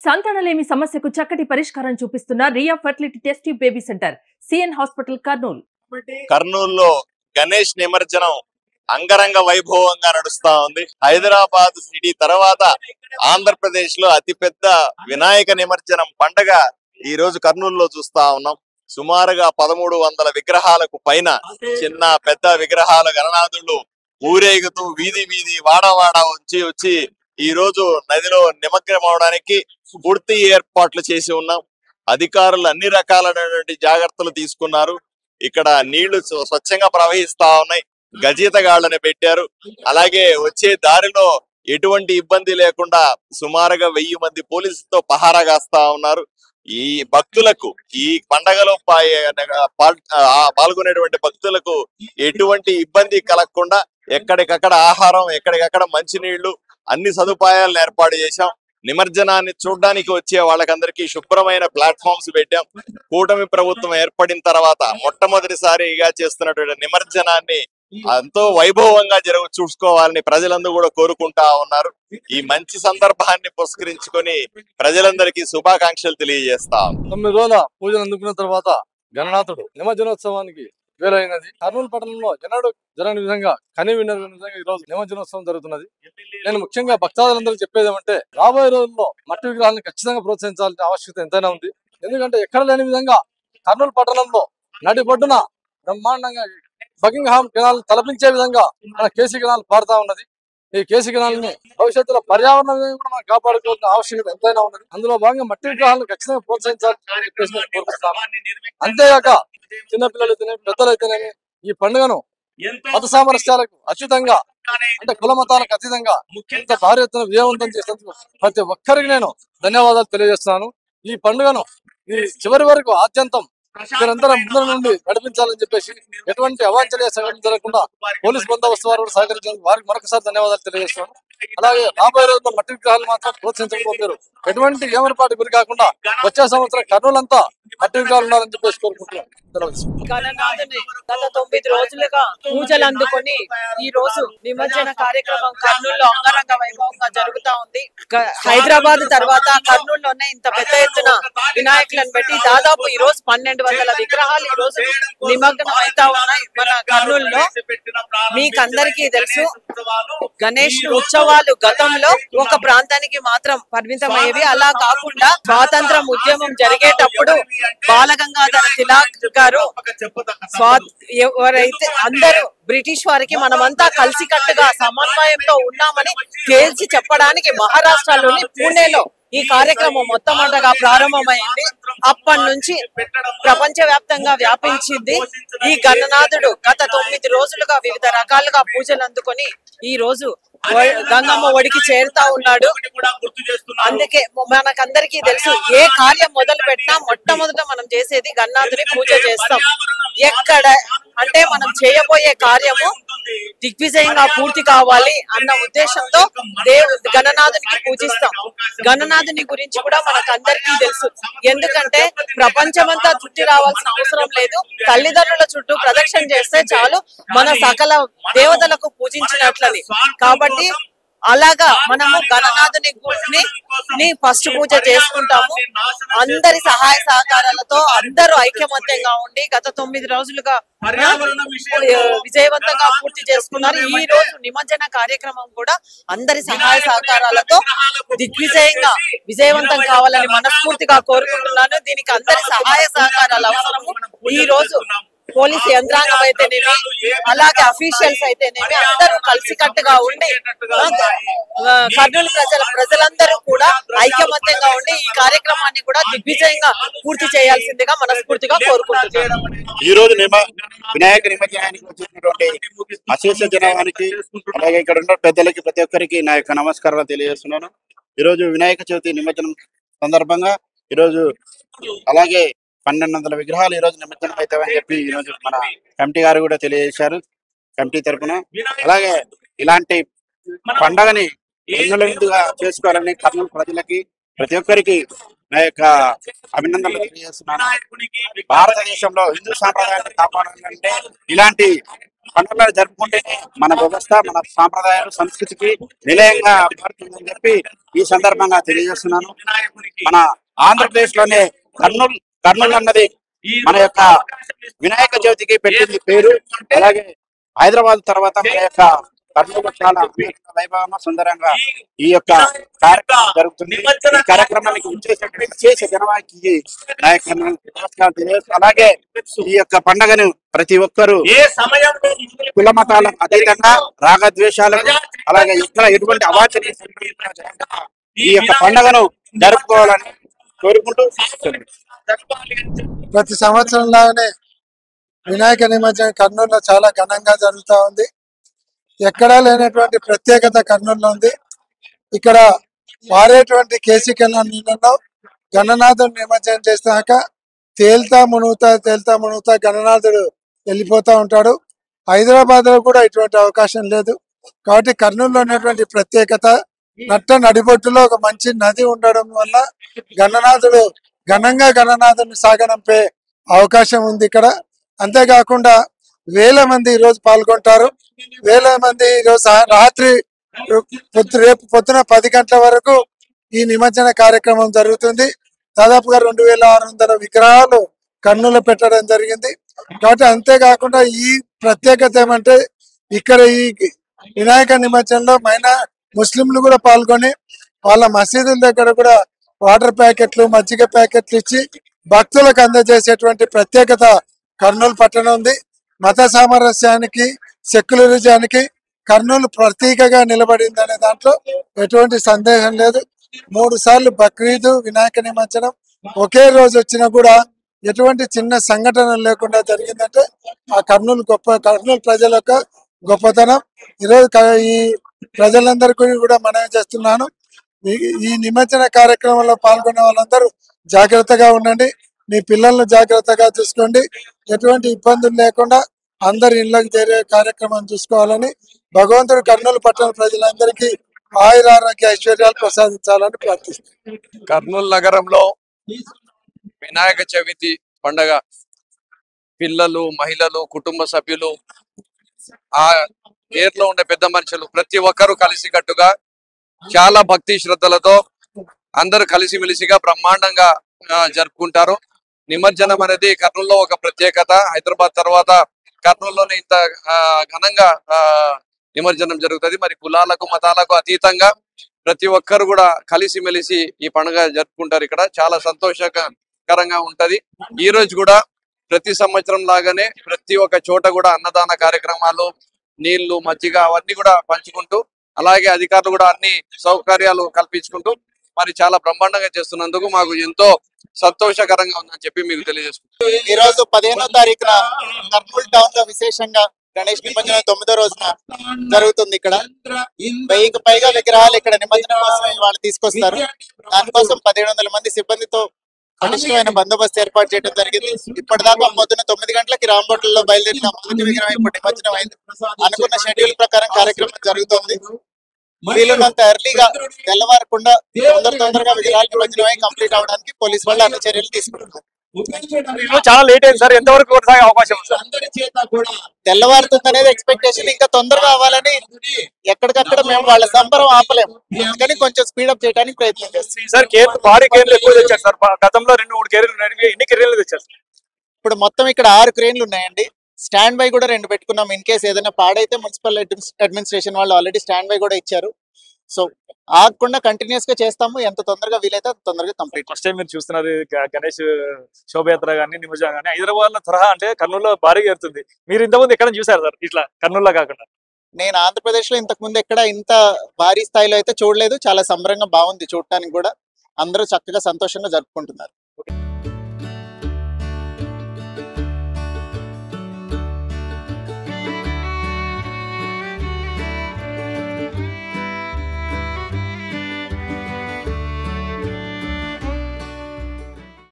సంతానలేమి సమస్యకు చక్కటి పరిష్కారం చూపిస్తున్న Riya fertility test baby centre CN hospital Kurnool. కర్నూలులో గణేష్ నిమజ్జనం అంగరంగ వైభవంగా నడుస్తా ఉంది. హైదరాబాద్ సిటీ తర్వాత ఆంధ్రప్రదేశ్ లో అతిపెద్ద వినాయక నిమజ్జనం పండగ ఈ రోజు కర్నూలులో చూస్తా ఉన్నాం. సుమారుగా 1300 విగ్రహాలకు పైన చిన్న పెద్ద విగ్రహాల గణనాథులు ఊరేగుతూ వీధి వీధి వాడవాడ వచ్చి ఈ రోజు నదిలో నిమగ్నం అవడానికి పూర్తి ఏర్పాట్లు చేసి ఉన్నాం. అధికారులు అన్ని రకాలైనటువంటి జాగ్రత్తలు తీసుకున్నారు. ఇక్కడ నీళ్లు స్వచ్ఛంగా ప్రవహిస్తా ఉన్నాయి. గజీతగాళ్లను పెట్టారు. అలాగే వచ్చే దారిలో ఎటువంటి ఇబ్బంది లేకుండా సుమారుగా 1000 మంది పోలీసులతో పహారా కాస్తా ఉన్నారు. ఈ భక్తులకు ఈ పండగలో పాల్గొనేటువంటి భక్తులకు ఎటువంటి ఇబ్బంది కలగకుండా ఎక్కడికక్కడ ఆహారం, ఎక్కడికక్కడ మంచినీళ్లు, అన్ని సదుపాయాలను ఏర్పాటు చేశాం. నిమజ్జనాన్ని చూడడానికి వచ్చే వాళ్ళకందరికీ శుభ్రమైన ప్లాట్ఫామ్స్ పెట్టాం. కూటమి ప్రభుత్వం ఏర్పడిన తర్వాత మొట్టమొదటిసారిగా చేస్తున్నటువంటి నిమజ్జనాన్ని ఎంతో వైభవంగా చూసుకోవాలని ప్రజలందరూ కూడా కోరుకుంటా ఉన్నారు. ఈ మంచి సందర్భాన్ని పురస్కరించుకొని ప్రజలందరికీ శుభాకాంక్షలు తెలియజేస్తా. 9 రోజుల పూజలు అందుకున్న తర్వాత గణనాథుడు నిమజ్జనోత్సవానికి వేలైనది. కర్నూలు పట్టణంలో జరగని విధంగా విధంగా ఈ రోజు నిమజ్జనోత్సవం జరుగుతున్నది. నేను ముఖ్యంగా భక్తాదులందరూ చెప్పేది ఏమంటే, రాబోయే రోజుల్లో మట్టి విగ్రహాలను ఖచ్చితంగా ప్రోత్సహించాల్సిన ఆవశ్యకత ఎంతైనా ఉంది. ఎందుకంటే ఎక్కడ లేని విధంగా కర్నూలు పట్టణంలో నడిబొడ్డున బ్రహ్మాండంగా బకింగ్హామ్ కెనాల్ తలపించే విధంగా మన కేసీ కెనాల్ పారుతా ఉన్నది. ఈ కేసీ కెనాల్ని భవిష్యత్తులో పర్యావరణ కూడా మనం కాపాడుకోవాల్సిన ఆవశ్యకత ఎంతైనా ఉన్నది. అందులో భాగంగా మట్టి విగ్రహాలను ఖచ్చితంగా ప్రోత్సహించాలని చెప్పేసి నేను కోరుకుంటున్నాను. అంతేగాక చిన్నపిల్లలు అయితేనేమి, పెద్దలు అయితేనేమి ఈ పండుగను మత సామరస్యాలకు అతీతంగా, అంటే కుల మతాలకు అతీతంగా ఇంత భారీ ఎత్తున విజయవంతం చేసినందుకు ప్రతి ఒక్కరికి నేను ధన్యవాదాలు తెలియజేస్తున్నాను. ఈ పండుగను ఈ చివరి వరకు ఆద్యంతం మీరందరం ముందర నుండి నడిపించాలని చెప్పేసి ఎటువంటి అవాంఛనీయ సంఘటన జరగకుండా పోలీస్ బందోబస్తు వారు సహకరించడానికి వారికి మరొకసారి ధన్యవాదాలు తెలియజేస్తున్నాను. అలాగే రాబోయే రోజుల్లో మట్టి విగ్రహాలు మాత్రం ప్రోత్సహించకపోతారు. ఎటువంటి ఏమరపాటు గురి కాకుండా వచ్చే సంవత్సరం కర్నూలు అంతా మట్టి విగ్రహాలు ఉండాలని చెప్పేసి కోరుకుంటున్నాను. గణనాథుని గత 9 రోజులుగా పూజలు అందుకొని ఈ రోజు నిమజ్జన కార్యక్రమం కర్నూలులో అంగరంగ వైభవంగా జరుగుతా ఉంది. హైదరాబాద్ తర్వాత కర్నూలులోనే ఇంత పెద్ద ఎత్తున వినాయకులను పెట్టి దాదాపు ఈ రోజు 1200 విగ్రహాలు ఈ రోజు నిమగ్నం అవుతా ఉన్నాయి మన కర్నూలులో. మీకందరికీ తెలుసు, గణేష్ ఉత్సవాలు గతంలో ఒక ప్రాంతానికి మాత్రం పరిమితమయ్యేవి. అలా కాకుండా స్వాతంత్రం ఉద్యమం జరిగేటప్పుడు బాలగంగాధర తిలక్ గారు ఎవరైతే అందరూ బ్రిటిష్ వారికి మనమంతా కలిసికట్టుగా సమన్వయంతో ఉన్నామని తేల్చి చెప్పడానికి మహారాష్ట్రలోని పూణేలో ఈ కార్యక్రమం మొట్టమొదటగా ప్రారంభమైంది. అప్పటి నుంచి ప్రపంచ వ్యాప్తంగా వ్యాపించింది. ఈ గణనాథుడు గత 9 రోజులుగా వివిధ రకాలుగా పూజలు అందుకొని ఈ రోజు గంగమ్మ ఒడికి చేరుతా ఉన్నాడు. అందుకే మనకందరికీ తెలుసు, ఏ కార్యం మొదలు పెట్టినా మొట్టమొదట మనం చేసేది గణనాథుని పూజ చేస్తాం. ఎక్కడ అంటే మనం చేయబోయే కార్యము దిగ్విజయంగా పూర్తి కావాలి అన్న ఉద్దేశంతో గణనాథునికి పూజిస్తాం. గణనాథుని గురించి కూడా మనకందరికీ తెలుసు. ఎందుకంటే ప్రపంచమంతా చుట్టి రావాల్సిన అవసరం లేదు. తల్లిదండ్రుల చుట్టూ ప్రదక్షిణ చేస్తే చాలు మన సకల దేవతలకు పూజించినట్లని. కాబట్టి అలాగా మనము గణనాథుని ఫస్ట్ పూజ చేసుకుంటాము. అందరి సహాయ సహకారాలతో అందరూ ఐక్యమత్యంగా ఉండి గత 9 రోజులుగా విజయవంతంగా పూర్తి చేసుకున్నారు. ఈ రోజు నిమజ్జన కార్యక్రమం కూడా అందరి సహాయ సహకారాలతో దిగ్విజయంగా విజయవంతం కావాలని మనస్ఫూర్తిగా కోరుకుంటున్నాను. దీనికి అందరి సహాయ సహకారాలు అవసరము. ఈ రోజు పోలీసు యంత్రాంగం అయితేనేమి, అలాగే అఫీషియల్స్ అయితేనేమి అందరూ కలిసికట్టుగా ఉండి కర్నూలు ప్రజలందరూ కూడా ఐకమత్యంగా ఉండి ఈ కార్యక్రమాన్ని కూడా దిగ్విజయంగా పూర్తి చేయాల్సిందిగా మనస్ఫూర్తిగా కోరుకుంటున్నాను. ఈ రోజు వినాయక నిమజ్జనానికి వచ్చినటువంటి అశేష జనానికి, అలాగే ఇక్కడ ఉన్న పెద్దలకి ప్రతి ఒక్కరికి నా యొక్క నమస్కారాలు తెలియజేస్తున్నాను. ఈరోజు వినాయక చవితి నిమజ్జనం సందర్భంగా ఈరోజు అలాగే 1200 విగ్రహాలు ఈ రోజు నిమజ్జనం అవుతామని చెప్పి ఈ రోజు మన కమిటీ గారు కూడా తెలియజేశారు, కమిటీ తరఫున. అలాగే ఇలాంటి పండగని ఎన్నులందుగా చేసుకోవాలని కర్నూలు ప్రజలకి ప్రతి ఒక్కరికి నా యొక్క అభినందనలు తెలియజేస్తున్నాను. భారతదేశంలో హిందూ సాంప్రదాయాన్ని కాపాడాలంటే ఇలాంటి పండుగలు జరుపుకుంటేనే మన వ్యవస్థ, మన సాంప్రదాయాలు, సంస్కృతికి నిలయంగా మారుతుందని చెప్పి ఈ సందర్భంగా తెలియజేస్తున్నాను. మన ఆంధ్రప్రదేశ్ లోనే కర్నూలు అన్నది మన యొక్క వినాయక చవితికి పెట్టింది పేరు. అలాగే హైదరాబాద్ తర్వాత మన యొక్క కర్నూలు చాలా వైభవంగా సుందరంగా ఈ యొక్క కార్యక్రమం జరుగుతుంది. ఈ కార్యక్రమానికి విశేష జనవానికి నా యొక్క నమస్కారం తెలియజేస్తూ, అలాగే ఈ యొక్క పండుగను ప్రతి ఒక్కరూ కుల మతాలకు అతీతంగా రాగద్వేషాలకు అలాగే ఎటువంటి అవాంఛనీయ ఈ యొక్క పండుగను జరుపుకోవాలని కోరుకుంటూ ప్రతి సంవత్సరం లాగానే వినాయక నిమజ్జనం కర్నూలులో చాలా ఘనంగా జరుగుతూ ఉంది. ఎక్కడా లేనటువంటి ప్రత్యేకత కర్నూలులో ఉంది. ఇక్కడ పారేటువంటి కేసీ కెనాల్ నీళ్ళలో గణనాథుడు నిమజ్జనం చేసినాక తేల్తా మునుగుతా గణనాథుడు వెళ్ళిపోతూ ఉంటాడు. హైదరాబాద్ లో కూడా ఇటువంటి అవకాశం లేదు. కాబట్టి కర్నూలులో ఉన్నటువంటి ప్రత్యేకత నట్ట నడిబొట్టులో ఒక మంచి నది ఉండడం వల్ల గణనాథుడు ఘనంగా గణనాథుని సాగనంపే అవకాశం ఉంది ఇక్కడ. అంతేకాకుండా వేల మంది ఈరోజు పాల్గొంటారు. వేల మంది ఈరోజు రాత్రి రేపు పొద్దున 10 గంటల వరకు ఈ నిమజ్జన కార్యక్రమం జరుగుతుంది. దాదాపుగా 2600 విగ్రహాలు కర్నూలు పెట్టడం జరిగింది. కాబట్టి అంతేకాకుండా ఈ ప్రత్యేకత ఏమంటే ఇక్కడ ఈ వినాయక నిమజ్జనంలో ముస్లింలు కూడా పాల్గొని వాళ్ళ మసీదుల దగ్గర కూడా వాటర్ ప్యాకెట్లు, మజ్జిగ ప్యాకెట్లు ఇచ్చి భక్తులకు అందజేసేటువంటి ప్రత్యేకత కర్నూలు పట్టణం ఉంది. మత సామరస్యానికి, సెక్యులరిజానికి కర్నూలు ప్రతీకగా నిలబడింది అనే దాంట్లో ఎటువంటి సందేహం లేదు. 3 సార్లు బక్రీదు, వినాయక నిమజ్జనం ఒకే రోజు వచ్చినా కూడా ఎటువంటి చిన్న సంఘటన లేకుండా జరిగిందంటే ఆ కర్నూలు ప్రజల యొక్క గొప్పతనం. ఈరోజు ఈ ప్రజలందరికీ కూడా మనవి చేస్తున్నాను, ఈ నిమజ్జన కార్యక్రమంలో పాల్గొనే వాళ్ళందరూ జాగ్రత్తగా ఉండండి. మీ పిల్లలను జాగ్రత్తగా చూసుకోండి. ఎటువంటి ఇబ్బందులు లేకుండా అందరి ఇళ్లకు చేరే కార్యక్రమం చూసుకోవాలని భగవంతుడు కర్నూలు పట్టణ ప్రజలందరికీ ఆయురారోగ్య ఐశ్వర్యాలు ప్రసాదించాలని ప్రార్థిస్తున్నాను. కర్నూలు నగరంలో వినాయక చవితి పండగ పిల్లలు, మహిళలు, కుటుంబ సభ్యులు, ఆ ఏర్లో ఉండే పెద్ద మనుషులు ప్రతి ఒక్కరూ కలిసికట్టుగా చాలా భక్తి శ్రద్ధలతో అందరూ కలిసిమెలిసిగా బ్రహ్మాండంగా జరుపుకుంటారు. నిమజ్జనం అనేది కర్నూలులో ఒక ప్రత్యేకత. హైదరాబాద్ తర్వాత కర్నూలులోనే ఇంత ఘనంగా నిమజ్జనం జరుగుతుంది. మరి కులాలకు, మతాలకు అతీతంగా ప్రతి ఒక్కరు కూడా కలిసిమెలిసి ఈ పండుగ జరుపుకుంటారు. ఇక్కడ చాలా సంతోషకరంగా ఉంటది. ఈ రోజు కూడా ప్రతి సంవత్సరం లాగానే ప్రతి ఒక్క చోట కూడా అన్నదాన కార్యక్రమాలు, నీళ్లు, మజ్జిగ అవన్నీ కూడా పంచుకుంటూ, అలాగే అధికారులు కూడా అన్ని సౌకర్యాలు కల్పించుకుంటూ మరి చాలా బ్రహ్మాండంగా చేస్తున్నందుకు మాకు ఎంతో సంతోషకరంగా ఉందని చెప్పి మీకు తెలియజేసుకుంటాం. ఈ రోజు 15వ తారీఖున కర్నూలు టౌన్ లో విశేషంగా గణేష్ నిమజ్జనం 9వ రోజున జరుగుతుంది. ఇక్కడ 1000కి పైగా విగ్రహాలు ఇక్కడ నిమజ్జనం కోసం వాళ్ళు తీసుకొస్తారు. దానికోసం 1700 మంది సిబ్బందితో పటిష్టమైన బందోబస్తు ఏర్పాటు చేయడం జరిగింది. ఇప్పటిదాకా పొద్దున 9 గంటలకి రాంబోట్లలో బయలుదేరిన మొదటి విగ్రహం ఇప్పుడు నిమజ్జనం అయింది. అనుకున్న షెడ్యూల్ ప్రకారం కార్యక్రమం జరుగుతుంది. వీలున్నంత ఎర్లీగా తెల్లవారకుండా తొందరగా విగ్రహాలు నిమజ్జనం అయి కంప్లీట్ అవడానికి పోలీసు వాళ్ళు అన్ని చర్యలు తీసుకుంటున్నారు. చాలా లేట్ అయింది సార్, ఎంతవరకు కొనసాగే అవకాశం తెల్లవారుతుంది అనేది ఎక్స్పెక్టేషన్. ఇంకా తొందరగా అవ్వాలని ఎక్కడికక్కడ మేము వాళ్ళ సంబరం ఆపలేము, అందుకని కొంచెం స్పీడప్ చేయడానికి ప్రయత్నం చేస్తాం. సార్ భారీ కేర్లు ఎక్కువ తెచ్చారు సార్. గతంలో 2-3 కేర్లు, ఎన్ని కేర్లు తెచ్చారు? ఇప్పుడు మొత్తం ఇక్కడ 6 క్రేన్లు ఉన్నాయండి. స్టాండ్ బై కూడా 2 పెట్టుకున్నాం. ఇన్ కేసు ఏదైనా పాడైతే మున్సిపల్ అడ్మినిస్ట్రేషన్ వాళ్ళు ఆల్రెడీ స్టాండ్ బై కూడా ఇచ్చారు. సో ఆగకుండా కంటిన్యూస్ గా చేస్తాము. ఎంత తొందరగా వీలైతే తొందరగా కంప్లీట్. ఫస్ట్ టైం మీరు చూస్తున్నారు గణేష్ శోభయాత్ర కానీ నిమజ్జనం కానీ. హైదరాబాద్ లో తరహా అంటే కర్నూలులో భారీగా జరుగుతుంది. మీరు ఇంతకుముందు ఎక్కడ చూసారు సార్ ఇట్లా కర్నూలులో కాకుండా? నేను ఆంధ్రప్రదేశ్ లో ఇంతకు ముందు ఎక్కడ ఇంత భారీ స్థాయిలో అయితే చూడలేదు. చాలా సంబరంగా బాగుంది చూడటానికి కూడా. అందరూ చక్కగా సంతోషంగా జరుపుకుంటున్నారు.